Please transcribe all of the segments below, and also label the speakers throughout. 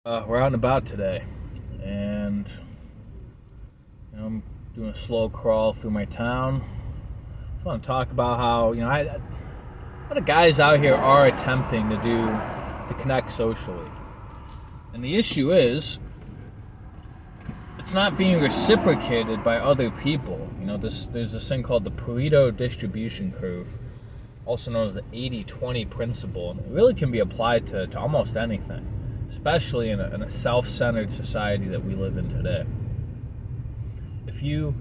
Speaker 1: We're out and about today, and I'm doing a slow crawl through my town. Just want to talk about how a lot of guys out here are attempting to connect socially, and the issue is it's not being reciprocated by other people. There's this thing called the Pareto distribution curve, also known as the 80-20 principle, and it really can be applied to almost anything, especially in a self-centered society that we live in today. If you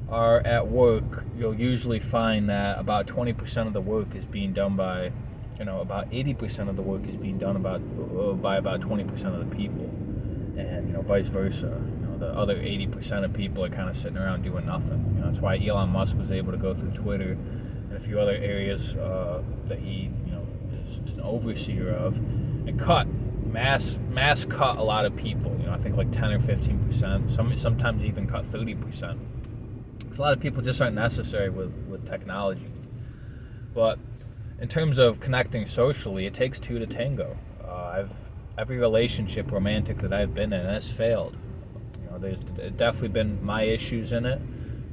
Speaker 1: are at work, you'll usually find that about 20% of the work is being done by, about 80% of the work is being done by about 20% of the people, and vice versa. The other 80% of people are kind of sitting around doing nothing. That's why Elon Musk was able to go through Twitter and a few other areas that he, is an overseer of, and mass cut a lot of people. I think like 10 or 15%. Sometimes even cut 30%. Because a lot of people just aren't necessary with technology. But in terms of connecting socially, it takes two to tango. Every relationship romantic that I've been in has failed. There's definitely been my issues in it,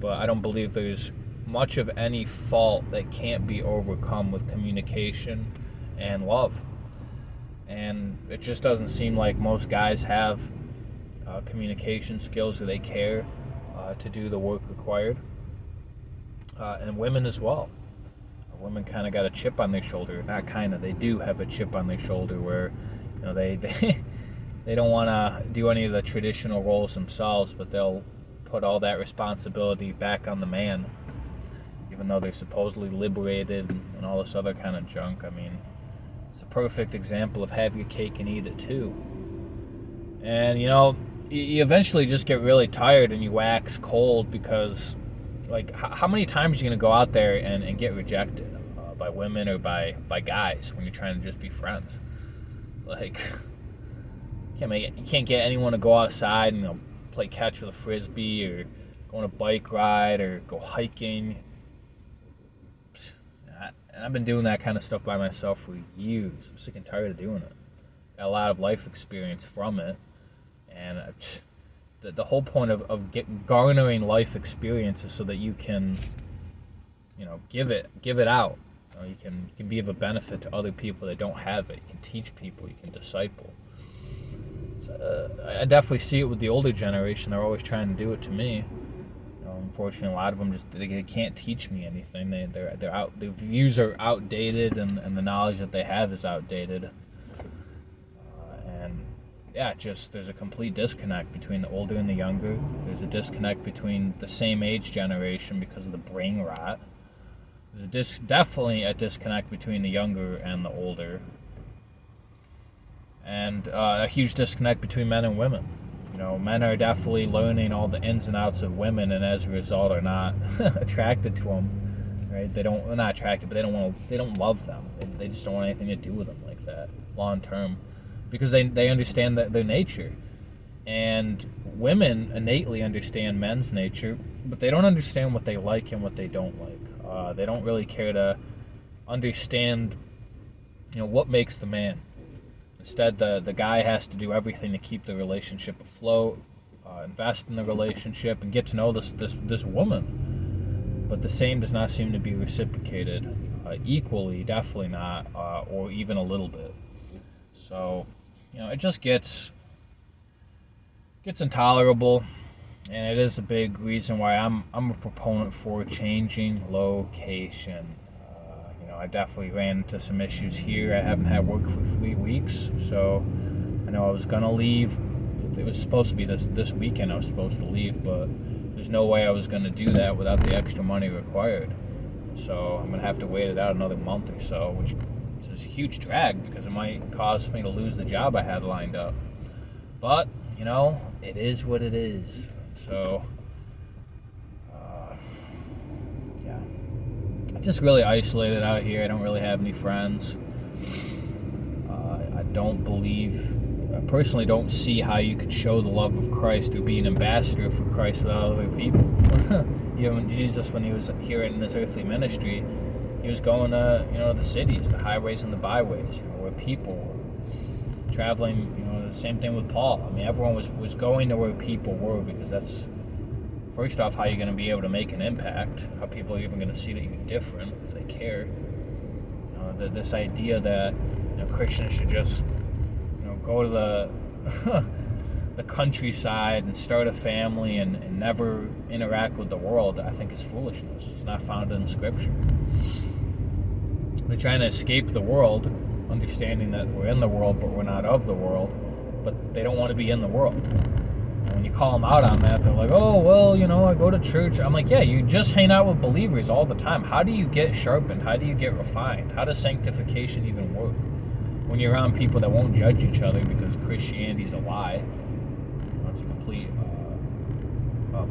Speaker 1: but I don't believe there's much of any fault that can't be overcome with communication and love. And it just doesn't seem like most guys have communication skills, or they care to do the work required. And women as well. Women kind of got a chip on their shoulder. Not kind of, they do have a chip on their shoulder where, they don't want to do any of the traditional roles themselves, but they'll put all that responsibility back on the man, even though they're supposedly liberated and all this other kind of junk. I mean, it's a perfect example of have your cake and eat it too. And you eventually just get really tired and you wax cold because, like, how many times are you going to go out there and get rejected by women or by guys when you're trying to just be friends? Like, you can't get anyone to go outside and play catch with a frisbee or go on a bike ride or go hiking. And I've been doing that kind of stuff by myself for years. I'm sick and tired of doing it. Got a lot of life experience from it, and the whole point of garnering life experiences so that you can, give it out. You can be of a benefit to other people that don't have it. You can teach people. You can disciple. I definitely see it with the older generation. They're always trying to do it to me. Unfortunately, a lot of them they can't teach me anything. They're out. Their views are outdated, and the knowledge that they have is outdated. And yeah, there's a complete disconnect between the older and the younger. There's a disconnect between the same age generation because of the brain rot. There's definitely a disconnect between the younger and the older. And a huge disconnect between men and women. Men are definitely learning all the ins and outs of women, and as a result, are not attracted to them. Right? They're not attracted, but they don't love them. They just don't want anything to do with them like that long term, because they understand their nature. And women innately understand men's nature, but they don't understand what they like and what they don't like. They don't really care to understand, what makes the man. Instead, the guy has to do everything to keep the relationship afloat, invest in the relationship, and get to know this woman. But the same does not seem to be reciprocated equally, definitely not, or even a little bit. So, it just gets intolerable, and it is a big reason why I'm a proponent for changing location. I definitely ran into some issues here. I haven't had work for 3 weeks, so I know I was gonna leave. It was supposed to be this weekend I was supposed to leave, but there's no way I was gonna do that without the extra money required. So I'm gonna have to wait it out another month or so, which is a huge drag because it might cause me to lose the job I had lined up. But it is what it is. So just really isolated out here. I don't really have any friends. I personally don't see how you could show the love of Christ or be an ambassador for Christ without other people. Jesus, when he was here in his earthly ministry, he was going to, the cities, the highways and the byways, where people were traveling, the same thing with Paul. I mean, everyone was going to where people were, because that's, first off, how you're going to be able to make an impact, how people are even going to see that you're different if they care. This idea that Christians should just go to the the countryside and start a family and never interact with the world, I think is foolishness. It's not founded in Scripture. They're trying to escape the world, understanding that we're in the world but we're not of the world, but they don't want to be in the world. And when you call them out on that, they're like, oh, well, I go to church. I'm like, yeah, you just hang out with believers all the time. How do you get sharpened? How do you get refined? How does sanctification even work? When you're around people that won't judge each other because Christianity is a lie, it's a complete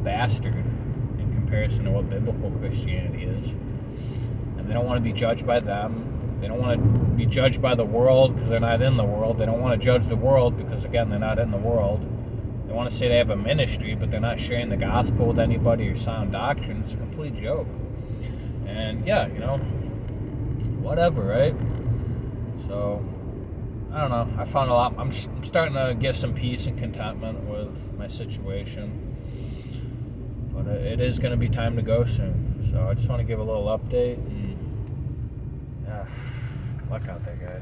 Speaker 1: bastard in comparison to what biblical Christianity is. And they don't want to be judged by them. They don't want to be judged by the world because they're not in the world. They don't want to judge the world because, again, they're not in the world. They want to say they have a ministry, but they're not sharing the gospel with anybody or sound doctrine. It's a complete joke. And, yeah, whatever, right? So, I don't know. I found a lot. I'm starting to get some peace and contentment with my situation. But it is going to be time to go soon. So I just want to give a little update. And, luck out there, guys.